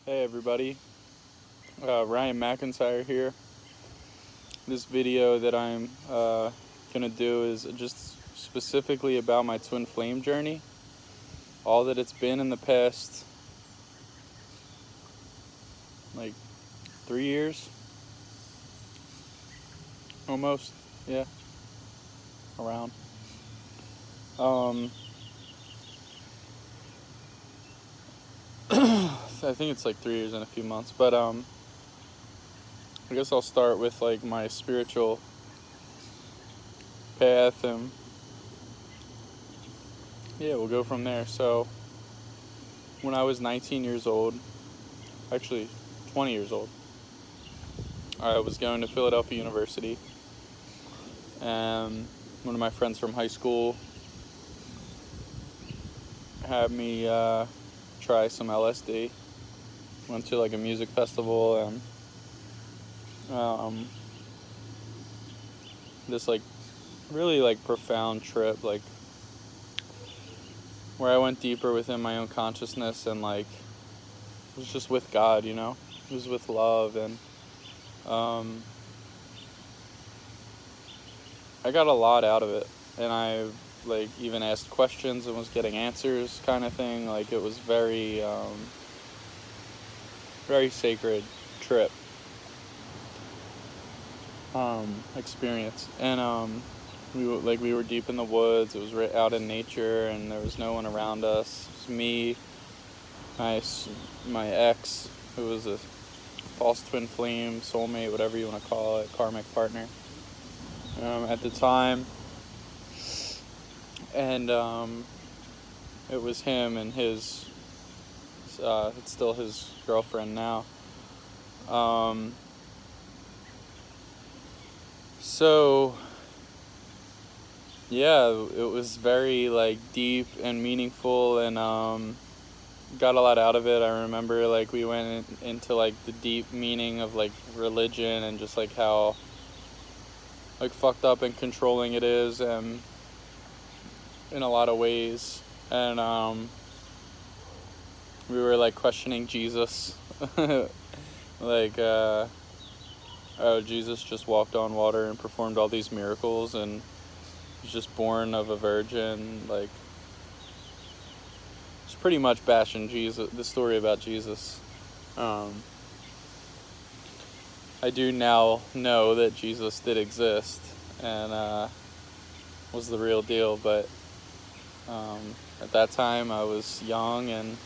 Hey everybody, Ryan McIntyre here. This video that I'm gonna do is just specifically about my twin flame journey. All that it's been in the past, like 3 years, almost, yeah, around. Um, I think it's like 3 years and a few months, but I guess I'll start with like my spiritual path, and yeah, we'll go from there. So, when I was 19 years old, actually 20 years old, I was going to Philadelphia University, and one of my friends from high school had me try some LSD. Went to like a music festival, and this like really like profound trip, like where I went deeper within my own consciousness, and like it was just with God, you know. It was with love, and I got a lot out of it, and I like even asked questions and was getting answers, kind of thing. Like it was very very sacred trip experience, and we were deep in the woods. It was right out in nature, and there was no one around us. It was me, my ex, who was a false twin flame, soulmate, whatever you want to call it, karmic partner at the time, and it was him and his it's still his girlfriend now. So yeah, it was very like deep and meaningful, and got a lot out of it. I remember like we went into like the deep meaning of like religion, and just like how like fucked up and controlling it is, and in a lot of ways. And we were like questioning Jesus. Like oh, Jesus just walked on water and performed all these miracles, and was just born of a virgin. Like, it's pretty much bashing Jesus, the story about Jesus. I do now know that Jesus did exist, and was the real deal, but at that time I was young and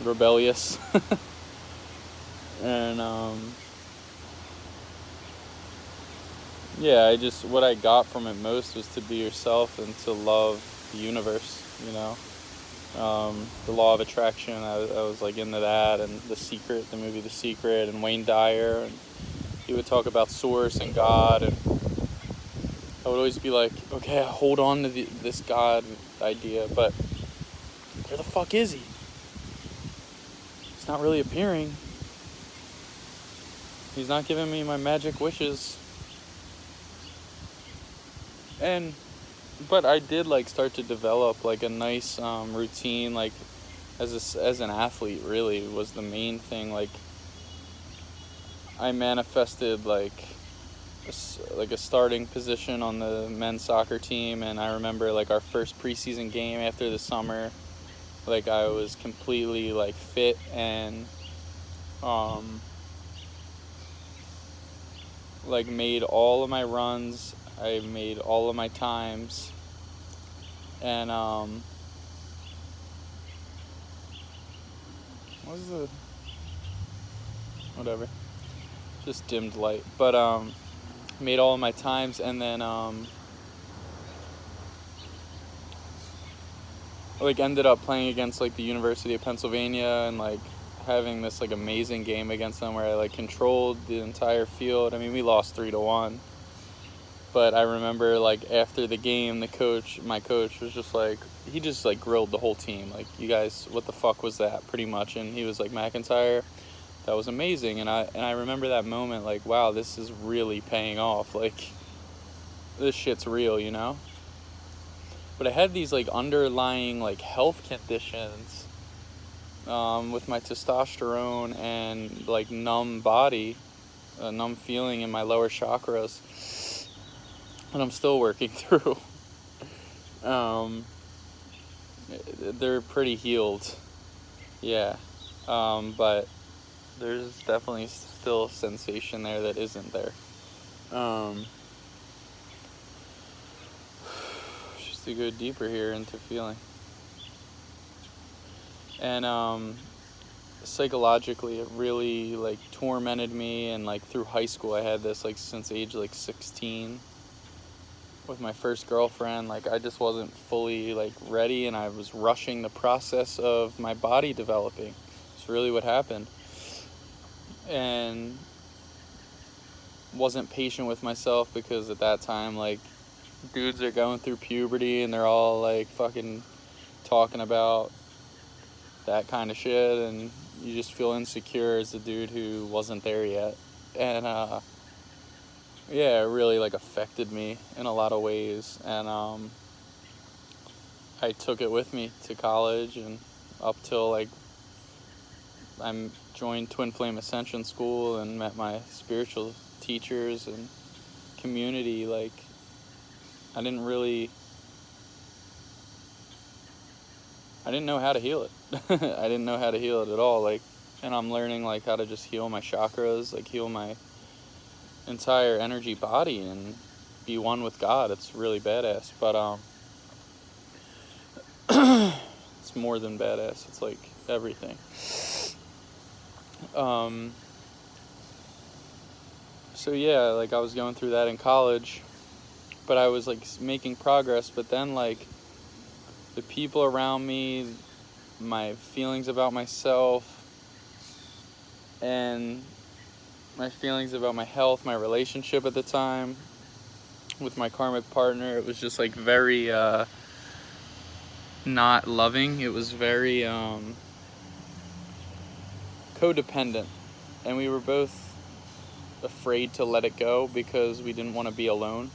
rebellious. And yeah, what I got from it most was to be yourself and to love the universe, you know. The law of attraction, I was like into that, and the movie The Secret, and Wayne Dyer, and he would talk about source and God, and I would always be like, okay, I hold on to this God idea, but where the fuck is he? He's not really appearing. He's not giving me my magic wishes. But I did like start to develop like a nice routine, like as an athlete. Really was the main thing. Like I manifested like a starting position on the men's soccer team, and I remember like our first preseason game after the summer, like I was completely like fit, and like made all of my runs. I made all of my times, and what was the whatever, just dimmed light, but made all of my times, and then like ended up playing against like the University of Pennsylvania, and like having this like amazing game against them where I like controlled the entire field. I mean, we lost 3-1, but I remember like after the game, my coach was just like, he just like grilled the whole team, like, you guys, what the fuck was that, pretty much. And he was like, McIntyre, that was amazing. And I remember that moment, like, wow, this is really paying off, like this shit's real, you know. But I had these like underlying like health conditions with my testosterone and like numb body, a numb feeling in my lower chakras, and I'm still working through. They're pretty healed, yeah, but there's definitely still sensation there that isn't there. Just to go deeper here into feeling. And psychologically it really like tormented me, and like through high school I had this like since age like 16 with my first girlfriend. Like I just wasn't fully like ready, and I was rushing the process of my body developing. It's really what happened. And wasn't patient with myself, because at that time like dudes are going through puberty and they're all like fucking talking about that kind of shit, and you just feel insecure as a dude who wasn't there yet. And yeah, it really like affected me in a lot of ways. And I took it with me to college, and up till like I joined Flame Ascension School and met my spiritual teachers and community. Like I didn't know how to heal it. I didn't know how to heal it at all. Like, and I'm learning like how to just heal my chakras, like heal my entire energy body and be one with God. It's really badass. But it's more than badass. It's like everything. So yeah, like I was going through that in college, but I was like making progress. But then like the people around me, my feelings about myself, and my feelings about my health, my relationship at the time with my karmic partner, it was just like very not loving. It was very codependent, and we were both afraid to let it go because we didn't want to be alone.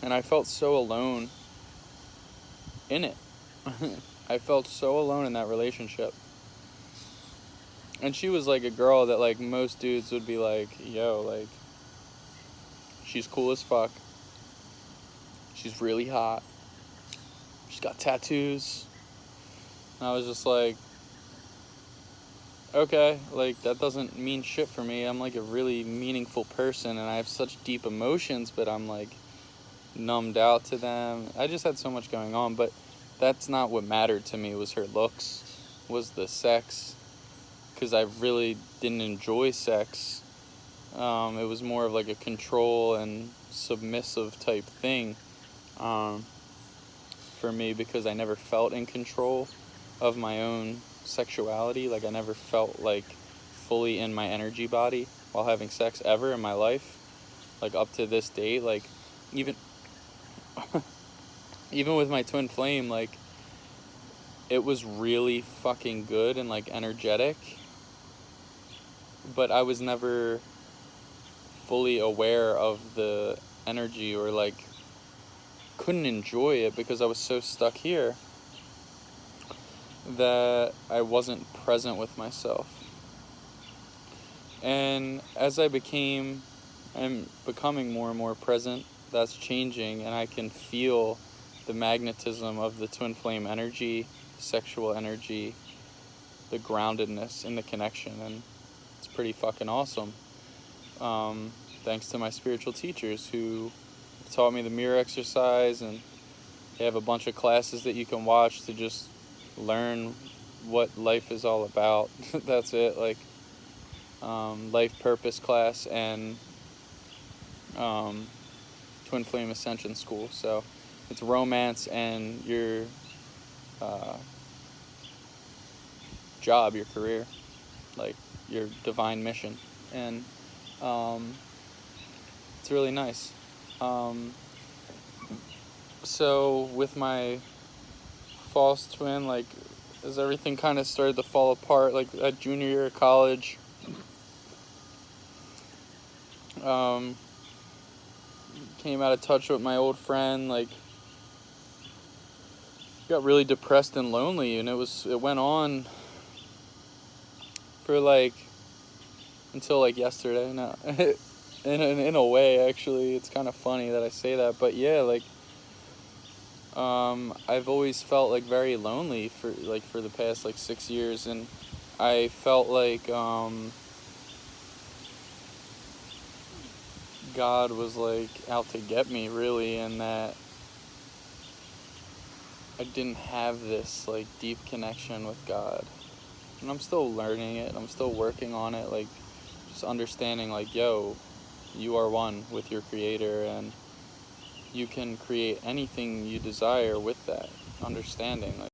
And I felt so alone in it. I felt so alone in that relationship. And she was like a girl that like most dudes would be like, yo, like she's cool as fuck, she's really hot, she's got tattoos. And I was just like, okay, like that doesn't mean shit for me. I'm like a really meaningful person, and I have such deep emotions, but I'm like numbed out to them. I just had so much going on, but that's not what mattered to me. Was her looks, was the sex, because I really didn't enjoy sex. It was more of like a control and submissive type thing for me, because I never felt in control of my own sexuality. Like I never felt like fully in my energy body while having sex ever in my life. Like up to this date, like even even with my twin flame, like it was really fucking good and like energetic, but I was never fully aware of the energy, or like couldn't enjoy it because I was so stuck here that I wasn't present with myself. And as I'm becoming more and more present, that's changing, and I can feel the magnetism of the twin flame energy, sexual energy, the groundedness in the connection, and it's pretty fucking awesome. Thanks to my spiritual teachers who have taught me the mirror exercise, and they have a bunch of classes that you can watch to just learn what life is all about. That's it, like life purpose class and Twin Flame Ascension School. So it's romance and your job, your career, like your divine mission. And it's really nice. So with my false twin, like as everything kind of started to fall apart, like at junior year of college, came out of touch with my old friend, like got really depressed and lonely, and it went on for like until like yesterday. No, in a way, actually, it's kind of funny that I say that, but yeah, like I've always felt like very lonely for the past like 6 years, and I felt like God was like out to get me, really, and that I didn't have this like deep connection with God. And I'm still learning it, I'm still working on it, like just understanding like, yo, you are one with your creator, and you can create anything you desire with that understanding. Like